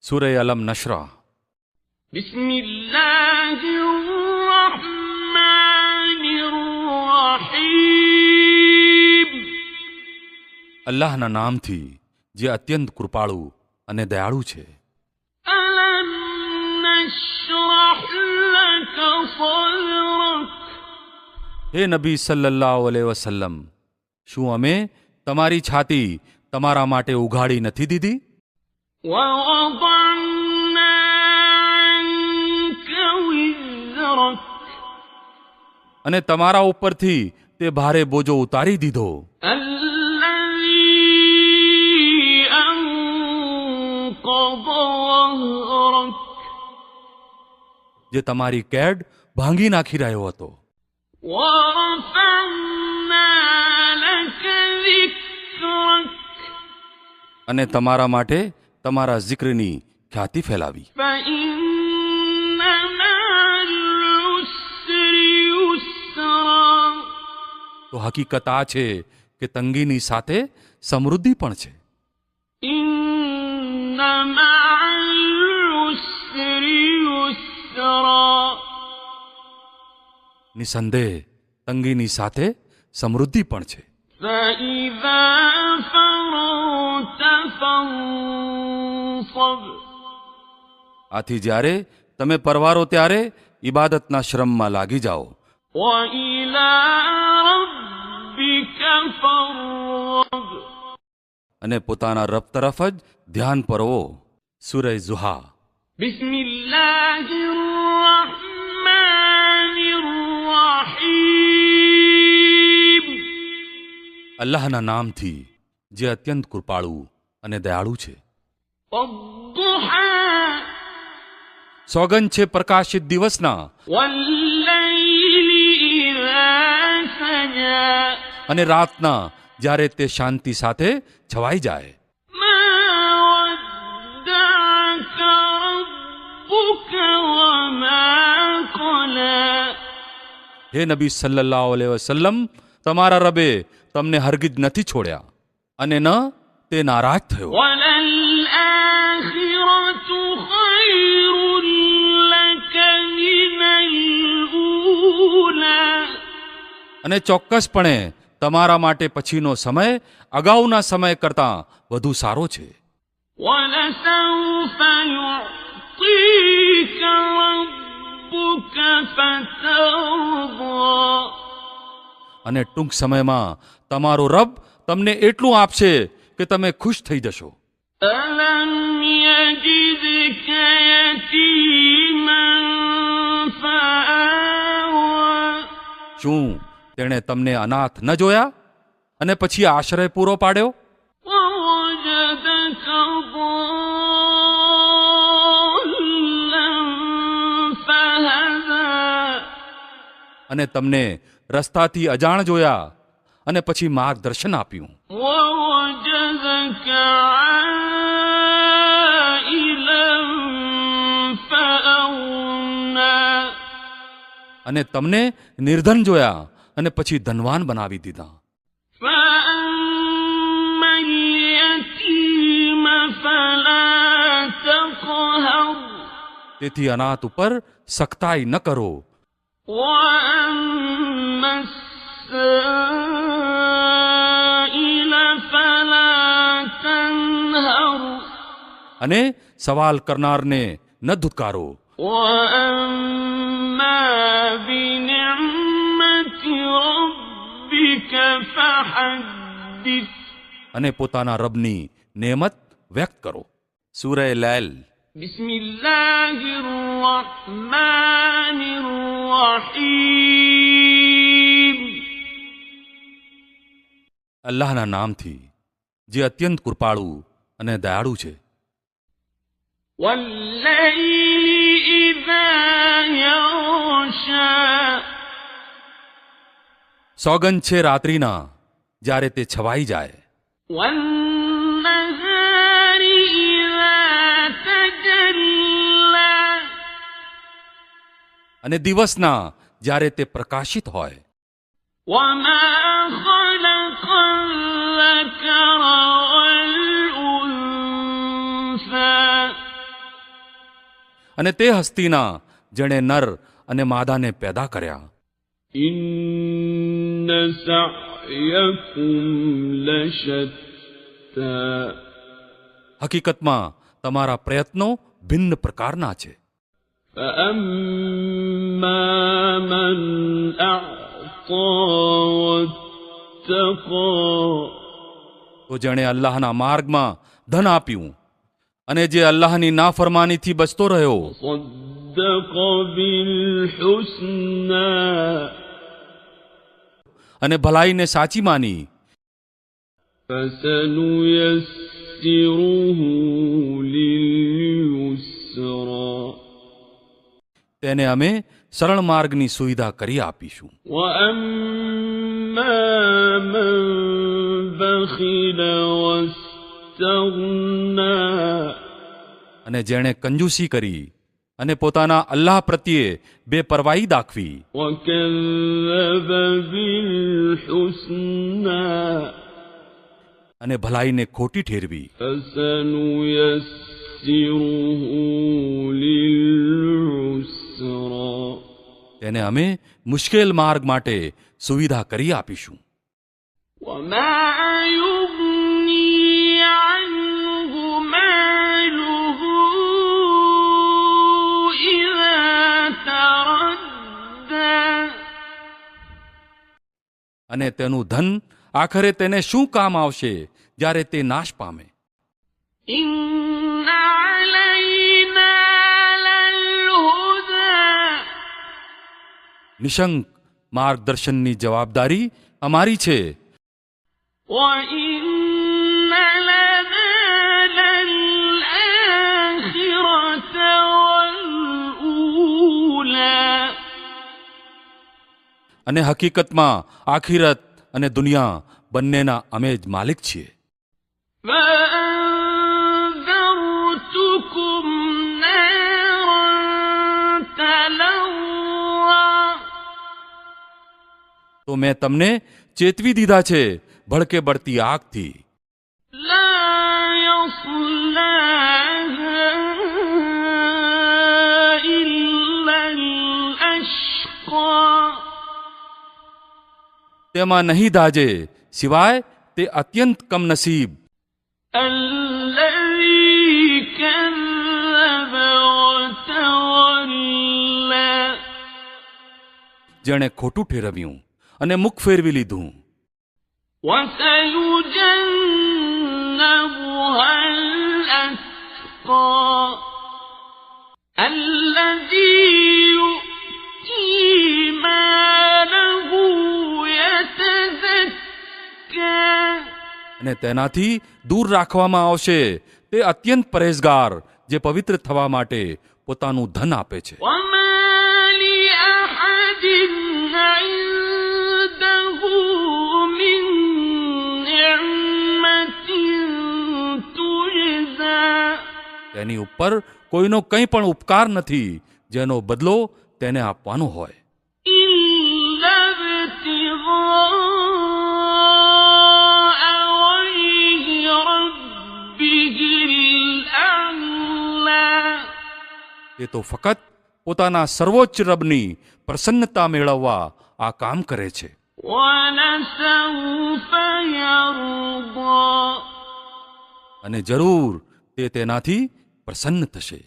सूरह अलम नशरा। અલ્લાહના નામથી જે અત્યંત કૃપાળુ અને દયાળુ છે. હે નબી સલ્લલ્લાહુ અલૈહિ વસલ્લમ, શું અમે તમારી છાતી તમારા માટે ઉઘાડી નથી દીધી? અને તમારા ઉપરથી તે ભારે બોજો ઉતારી દીધો જે તમારી કેડ ભાંગી નાખી રહ્યો હતો. અને તમારા માટે તમારા zikરની ખ્યાતિ ફેલાવી. તો હકીકત આ છે કે તંગીની સાથે સમૃદ્ધિ પણ છે. નિસંદેહ તંગીની સાથે સમૃદ્ધિ પણ છે. આથી જ્યારે તમે પરવારો ત્યારે ઇબાદતના શ્રમમાં લાગી જાઓ. અને પોતાના રબ તરફ જ ધ્યાન પરવો. સૂરહ ઝુહા. અલ્લાહના નામથી જે અત્યંત કૃપાળુ અને દયાળુ છે. સોગંદ છે પ્રકાશિત દિવસના અને રાતના જ્યારે તે શાંતિ સાથે છવાઈ જાય. હે નબી સલ્લલ્લાહુ અલૈહિ વસલ્લમ, તમારા રબે તમને હરગિજ નથી છોડ્યા અને ન તે નારાજ થયો. અને ચોક્કસપણે તમારા માટે પછીનો સમય અગાઉના સમય કરતાં વધુ સારો છે. અને ટૂંક સમયમાં તમારો રબ તમને એટલું આપશે કે તમે ખુશ થઈ જશો. શું તેણે તમને અનાથ ન જોયા અને પછી આશ્રય પૂરો પાડ્યો? અને તમને રસ્તાથી અજાણ જોયા અને પછી માર્ગદર્શન આપ્યું. અને તમને નિર્ધન જોયા અને પછી ધનવાન બનાવી દીધા. તેથી અનાથ ઉપર સખ્તાઈ ન કરો. અને સવાલ કરનારને ન ધુતકારો. અને પોતાના રબની નેમત વ્યક્ત કરો. સૂરહ લૈલ. અલ્લાહના નામથી જે અત્યંત કૃપાળુ અને દયાળુ છે. સોગંદ છે રાત્રિના જ્યારે તે છવાઈ જાય. અને દિવસના જ્યારે તે પ્રકાશિત હોય. અને તે હસ્તીના જેણે નર અને માદાને પેદા કર્યા. إن سعيكم لشتى હકીકતમાં તમારા પ્રયત્નો ભિન્ન પ્રકારના છે. فأما من أعطى واتقى તો જેણે અલ્લાહના માર્ગમાં ધન આપ્યું અને જે અલ્લાહની નાફરમાનીથી બચતો રહ્યો صدق بالحسنى અને ભલાઈને સાચી માની, فسنيسره لليسرى તેને અમે સરળ માર્ગની સુવિધા કરી આપીશું. وأما من بخل واستغنى અને જેણે કંજૂસી કરી અને પોતાના અલ્લાહ પ્રત્યે બેપરવાહી દાખવી وكذب بالحسنى અને ભલાઈને ખોટી ઠેરવી فسنيسره للعسرى તેને અમે મુશ્કેલ માર્ગ માટે સુવિધા કરી આપીશું. وما يغني عنه ماله إذا تردى અને તેનું ધન આખરે તેને શું કામ આવશે જ્યારે તે નાશ પામે. إن علينا للهدى નિશંક માર્ગદર્શનની જવાબદારી અમારી છે. وإن لنا للآخرة والأولى અને હકીકતમાં આખિરત અને દુનિયા બંનેના અમે જ માલિક છીએ. فأنذرتكم نارا تلظى તો મેં તમને ચેતવી દીધા છે ભડકે બળતી આગથી. لا يصلاها إلا الأشقى તેમાં નહીં દાજે સિવાય તે અત્યંત કમનસીબ الذي كذب وتولى જેણે ખોટું ઠેરવ્યું અને મુખ ફેરવી લીધું. وسيجنبها الأتقى الذي يؤتي ماله يتزكى અને તેનાથી દૂર રાખવામાં આવશે તે અત્યંત પરેઝગાર જે પવિત્ર થવા માટે પોતાનું ધન આપે છે. وما لأحد عنده من نعمة تجزى તેની ઉપર કોઈનો કંઈ પણ ઉપકાર નથી જેનો બદલો તેને આપવાનો હોય إلا ابتغاء وجه ربه الأعلى એ તો ફક્ત પોતાના સર્વોચ્ચ રબની પ્રસન્નતા મેળવવા આ કામ કરે છે. ولسوف يرضى અને જરૂર તે તેનાથી પ્રસન્ન થશે.